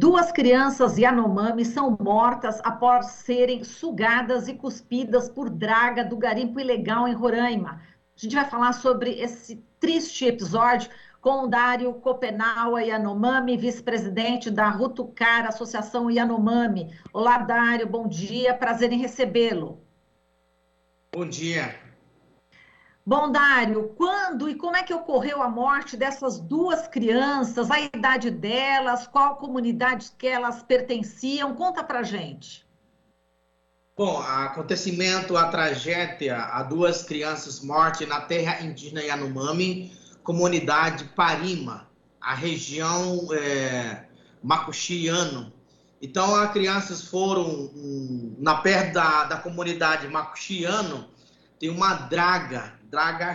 Duas crianças Yanomami são mortas após serem sugadas e cuspidas por draga do garimpo ilegal em Roraima. A gente vai falar sobre esse triste episódio com o Dário Copenaua Yanomami, vice-presidente da Rutucara, Associação Yanomami. Olá, Dário, bom dia, prazer em recebê-lo. Bom dia. Bom, Dário, quando e como é que ocorreu a morte dessas duas crianças, a idade delas, qual comunidade que elas pertenciam? Conta pra gente. Bom, acontecimento, a tragédia, há duas crianças mortas na terra indígena Yanomami, comunidade Parima, a região Macuxiano. Então, as crianças foram na perto da comunidade Macuxiano, tem uma draga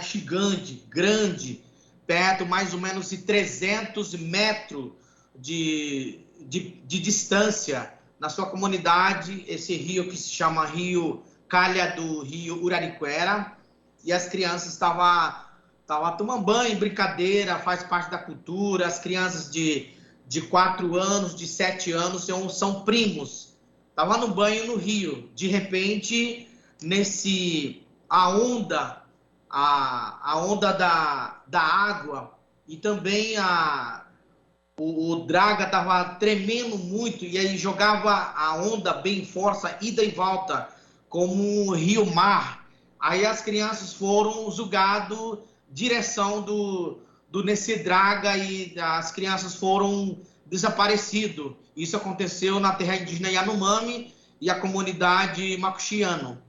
gigante, grande, perto mais ou menos de 300 metros de distância na sua comunidade, esse rio que se chama Rio Calha do Rio Urariquera, e as crianças estavam tomando banho, brincadeira, faz parte da cultura. As crianças de 4 anos, de 7 anos, são primos. Estavam no banho no rio. De repente, a onda da água e também o draga estava tremendo muito e aí jogava a onda bem força, ida e volta, como um rio-mar. Aí as crianças foram julgadas direção nesse draga e as crianças foram desaparecidas. Isso aconteceu na terra indígena Yanomami e a comunidade Macuxiano.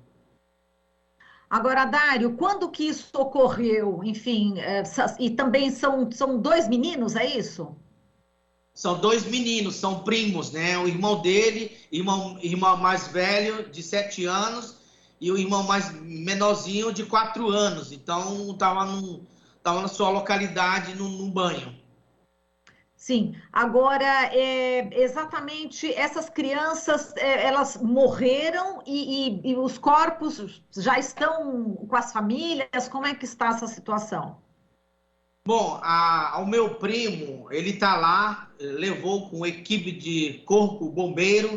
Agora, Dário, quando que isso ocorreu? Enfim, e também são dois meninos, é isso? São dois meninos, são primos, né? O irmão dele, irmão mais velho, de 7 anos, e o irmão mais menorzinho, de 4 anos. Então, tava na sua localidade, num banho. Sim. Agora, exatamente, essas crianças, elas morreram e os corpos já estão com as famílias? Como é que está essa situação? Bom, ao meu primo, ele tá lá, levou com equipe de corpo, bombeiro,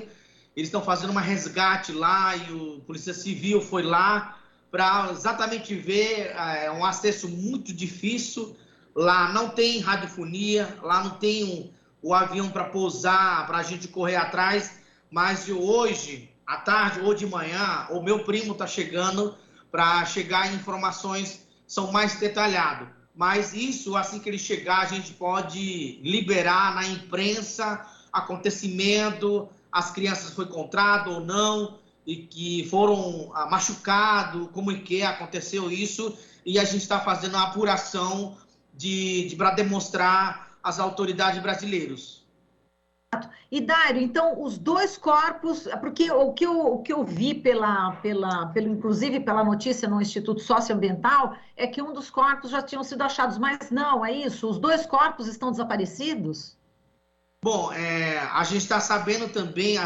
eles estão fazendo uma resgate lá e o Polícia Civil foi lá para exatamente ver, um acesso muito difícil, lá não tem radiofonia, lá não tem o avião para pousar, para a gente correr atrás, mas hoje, à tarde ou de manhã, o meu primo está chegando para chegar em informações são mais detalhadas. Mas isso, assim que ele chegar, a gente pode liberar na imprensa acontecimento, as crianças foi encontrado ou não, e que foram machucados, como é que aconteceu isso, e a gente está fazendo a apuração para demonstrar às autoridades brasileiras. E Dário, então, os dois corpos, porque o que eu vi inclusive pela notícia no Instituto Socioambiental, é que um dos corpos já tinham sido achados, mas não, é isso? Os dois corpos estão desaparecidos? Bom, a gente está sabendo também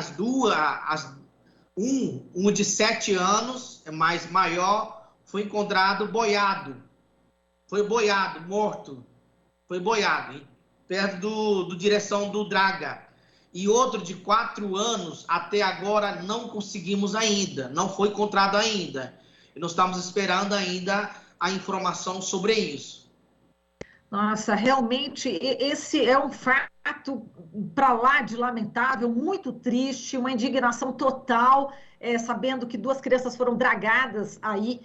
um de 7 anos, mais maior, foi encontrado boiado. Foi boiado, morto. Foi boiado, hein? Perto do direção do Draga. E outro de 4 anos, até agora não conseguimos ainda, não foi encontrado ainda. E nós estamos esperando ainda a informação sobre isso. Nossa, realmente, esse é um fato para lá de lamentável, muito triste, uma indignação total, sabendo que duas crianças foram dragadas aí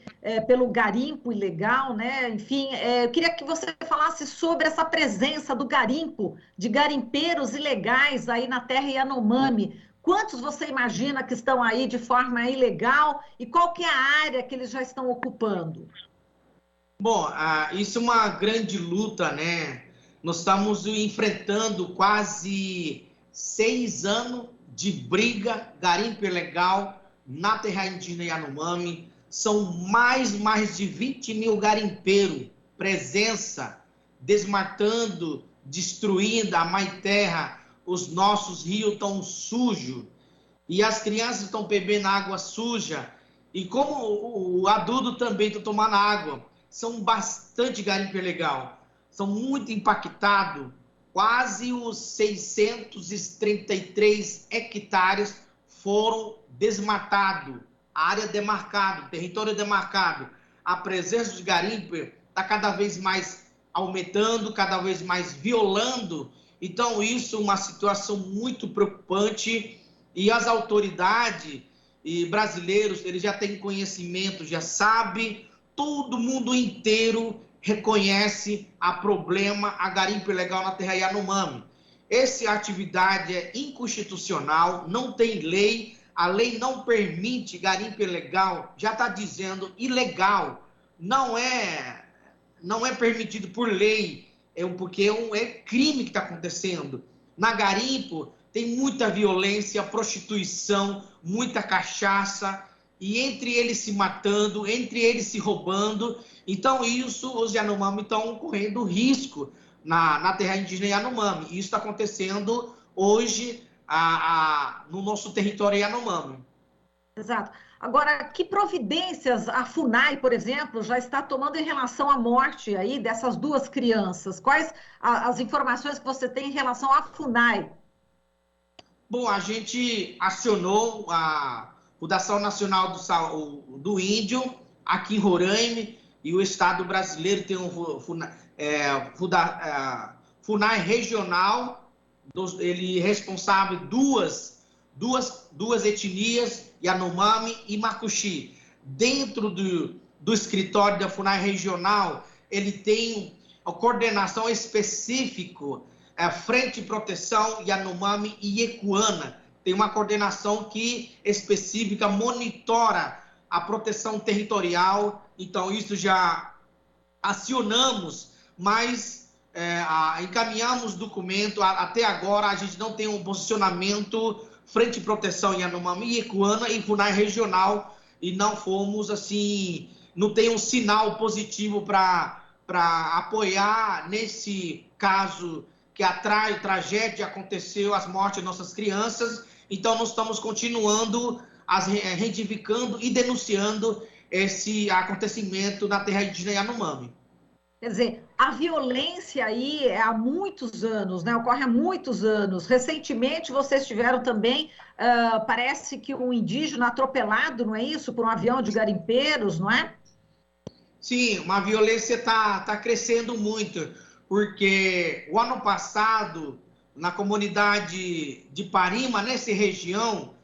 pelo garimpo ilegal, né? Enfim, eu queria que você falasse sobre essa presença do garimpo, de garimpeiros ilegais aí na terra Yanomami. Quantos você imagina que estão aí de forma ilegal e qual que é a área que eles já estão ocupando? Bom, isso é uma grande luta, né? Nós estamos enfrentando quase 6 anos de briga, garimpo ilegal na terra indígena Yanomami. São mais de 20 mil garimpeiros, presença, desmatando, destruindo a mãe terra. Os nossos rios estão sujos e as crianças estão bebendo água suja. E como o adulto também está tomando água, são bastante garimpo ilegal, são muito impactados quase os 633 hectares foram desmatados, a área demarcada, o território demarcado. A presença de garimpo está cada vez mais aumentando, cada vez mais violando. Então, isso é uma situação muito preocupante e as autoridades e brasileiros, eles já têm conhecimento, já sabem, todo mundo inteiro reconhece a problema, a garimpo ilegal na terra Yanomami. Essa atividade é inconstitucional, não tem lei, a lei não permite garimpo ilegal, já está dizendo ilegal, não é permitido por lei, porque é crime que está acontecendo. Na garimpo tem muita violência, prostituição, muita cachaça, e entre eles se matando, entre eles se roubando. Então, isso, os Yanomami estão correndo risco na terra indígena Yanomami. Isso está acontecendo hoje no nosso território Yanomami. Exato. Agora, que providências a FUNAI, por exemplo, já está tomando em relação à morte aí dessas duas crianças? Quais as informações que você tem em relação à FUNAI? Bom, a gente acionou a Fundação Nacional do Índio, aqui em Roraima, e o Estado brasileiro tem FUNAI regional, ele é responsável duas etnias, Yanomami e Makuxi. Dentro do escritório da FUNAI regional, ele tem a coordenação específica, Frente de Proteção Yanomami e Iecuana. Tem uma coordenação que específica monitora a proteção territorial. Então, isso já acionamos, mas encaminhamos documento. Até agora, a gente não tem um posicionamento Frente de Proteção Yanomami e Iecuana e FUNAI regional, e não fomos assim, não tem um sinal positivo para apoiar nesse caso que a tragédia aconteceu, as mortes de nossas crianças. Então, nós estamos continuando, reivindicando e denunciando esse acontecimento na terra indígena Yanomami. Quer dizer, a violência aí é há muitos anos, né? Ocorre há muitos anos. Recentemente, vocês tiveram também, parece que um indígena atropelado, não é isso? Por um avião de garimpeiros, não é? Sim, uma violência está crescendo muito. Porque o ano passado, na comunidade de Parima, nessa região,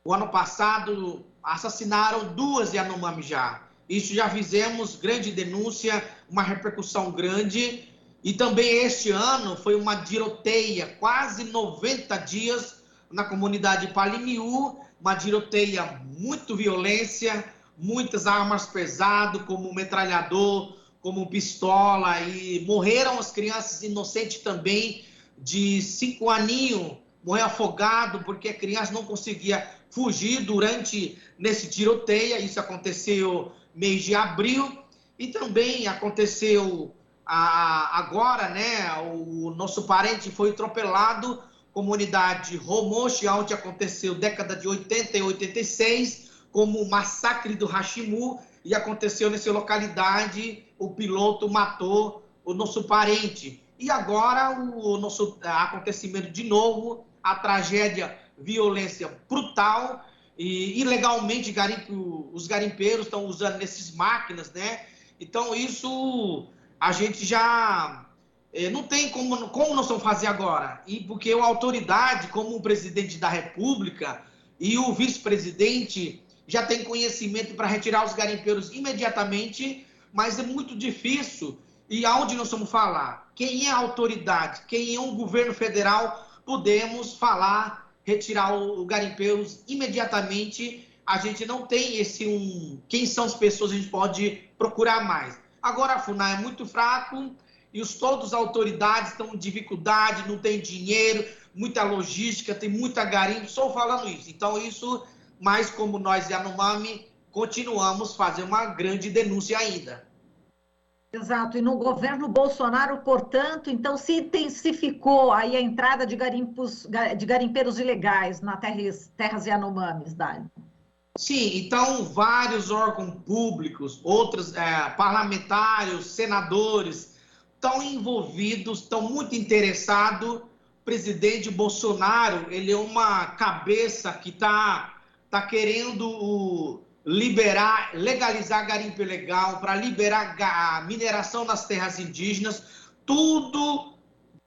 o ano passado assassinaram 2 Yanomami já. Isso já fizemos grande denúncia, uma repercussão grande. E também este ano foi uma tiroteia, quase 90 dias, na comunidade de Palimiú, uma tiroteia, muito violência, muitas armas pesadas, como metralhador, como pistola, e morreram as crianças inocentes também, de 5 aninhos, morreu afogado, porque a criança não conseguia fugir nesse tiroteio. Isso aconteceu mês de abril, e também aconteceu agora, né, o nosso parente foi atropelado, comunidade Romoche, onde aconteceu década de 80 e 86, como o massacre do Hashimu, e aconteceu nessa localidade, o piloto matou o nosso parente. E agora o nosso acontecimento de novo, a tragédia, violência brutal, e ilegalmente os garimpeiros estão usando essas máquinas, né? Então isso a gente já não tem como nós vamos fazer agora. E porque a autoridade, como o presidente da República e o vice-presidente, já tem conhecimento para retirar os garimpeiros imediatamente, mas é muito difícil. E aonde nós vamos falar? Quem é a autoridade? Quem é o governo federal? Podemos falar, retirar os garimpeiros imediatamente. A gente não tem quem são as pessoas, a gente pode procurar mais. Agora a FUNAI é muito fraco e todas as autoridades estão em dificuldade, não tem dinheiro, muita logística, tem muita garimpo, só falando isso. Então isso, mas como nós Yanomami, continuamos a fazer uma grande denúncia ainda. Exato, e no governo Bolsonaro, portanto, então se intensificou aí a entrada de garimpeiros ilegais nas terras Yanomamis, Dali. Sim, então vários órgãos públicos, outros parlamentares, senadores, tão envolvidos, estão muito interessados. O presidente Bolsonaro, ele é uma cabeça que está querendo legalizar garimpo ilegal, para liberar a mineração das terras indígenas, tudo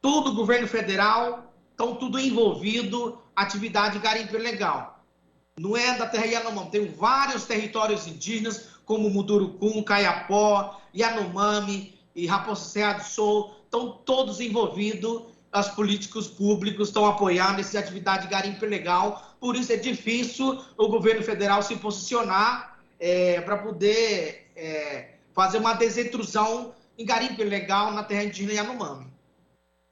governo federal, estão tudo envolvido, atividade de garimpo ilegal. Não é da terra Yanomami, tem vários territórios indígenas, como Mundurucum, Kayapó, Yanomami e Raposa Serra do Sul, estão todos envolvidos, os políticos públicos estão apoiando essa atividade de garimpo ilegal, por isso é difícil o governo federal se posicionar para poder fazer uma desintrusão em garimpo ilegal na terra indígena Yanomami.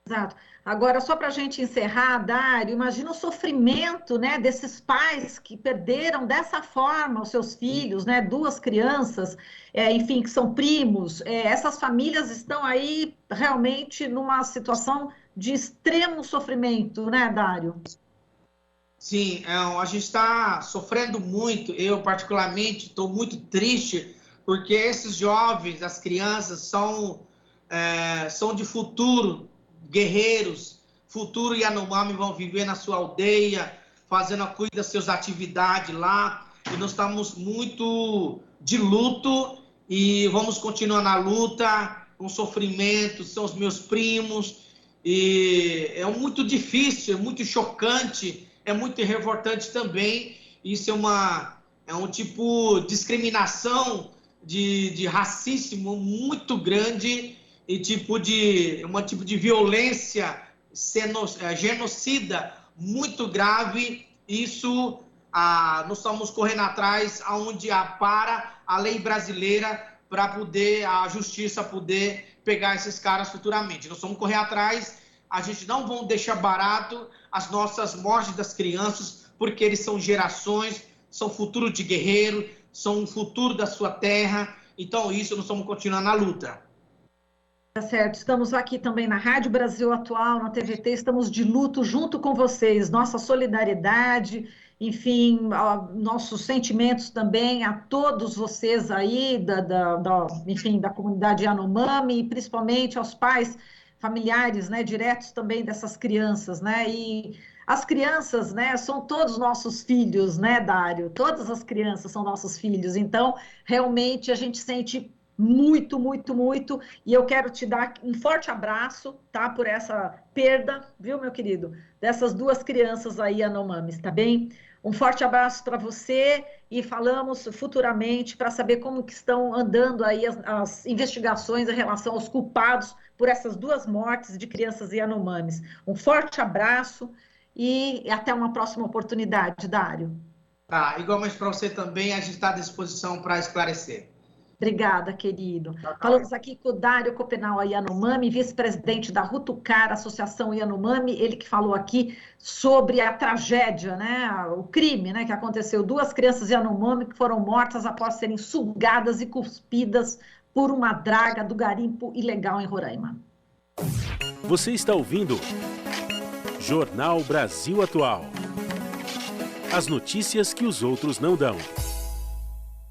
Exato. Agora, só para a gente encerrar, Dário, imagina o sofrimento, né, desses pais que perderam dessa forma os seus filhos, né, 2 crianças, enfim, que são primos. Essas famílias estão aí realmente numa situação de extremo sofrimento, né, Dário? Sim, a gente está sofrendo muito. Eu, particularmente, estou muito triste, porque esses jovens, as crianças, são de futuro, guerreiros, futuro Yanomami, vão viver na sua aldeia, fazendo a cuida das suas atividades lá, e nós estamos muito de luto e vamos continuar na luta, com sofrimento, são os meus primos, e é muito difícil, é muito chocante, é muito revoltante também. Isso é um tipo de discriminação, de racismo muito grande, e tipo de violência genocida muito grave. Isso nós estamos correndo atrás aonde para a lei brasileira, para poder a justiça poder pegar esses caras futuramente. Nós vamos correr atrás, a gente não vai deixar barato as nossas mortes das crianças, porque eles são gerações, são futuro de guerreiro, são o futuro da sua terra. Então isso nós vamos continuar na luta. Tá certo, estamos aqui também na Rádio Brasil Atual, na TVT, estamos de luto junto com vocês, nossa solidariedade, enfim, nossos sentimentos também a todos vocês aí, enfim, da comunidade Yanomami, e principalmente aos pais, familiares, né, diretos também dessas crianças, né, e as crianças, né, são todos nossos filhos, né, Dário? Todas as crianças são nossos filhos, então, realmente, a gente sente muito, muito, muito, e eu quero te dar um forte abraço, tá, por essa perda, viu, meu querido, dessas 2 crianças aí, Yanomamis, tá bem? Um forte abraço para você e falamos futuramente para saber como que estão andando aí as investigações em relação aos culpados por essas 2 mortes de crianças Yanomamis. Um forte abraço e até uma próxima oportunidade, Dário. Tá, igualmente para você também, a gente está à disposição para esclarecer. Obrigada, querido. Falamos aqui com o Dário Copenau Yanomami, vice-presidente da Rutucara, Associação Yanomami, ele que falou aqui sobre a tragédia, né, o crime, né, que aconteceu. 2 crianças Yanomami que foram mortas após serem sugadas e cuspidas por uma draga do garimpo ilegal em Roraima. Você está ouvindo Jornal Brasil Atual. As notícias que os outros não dão.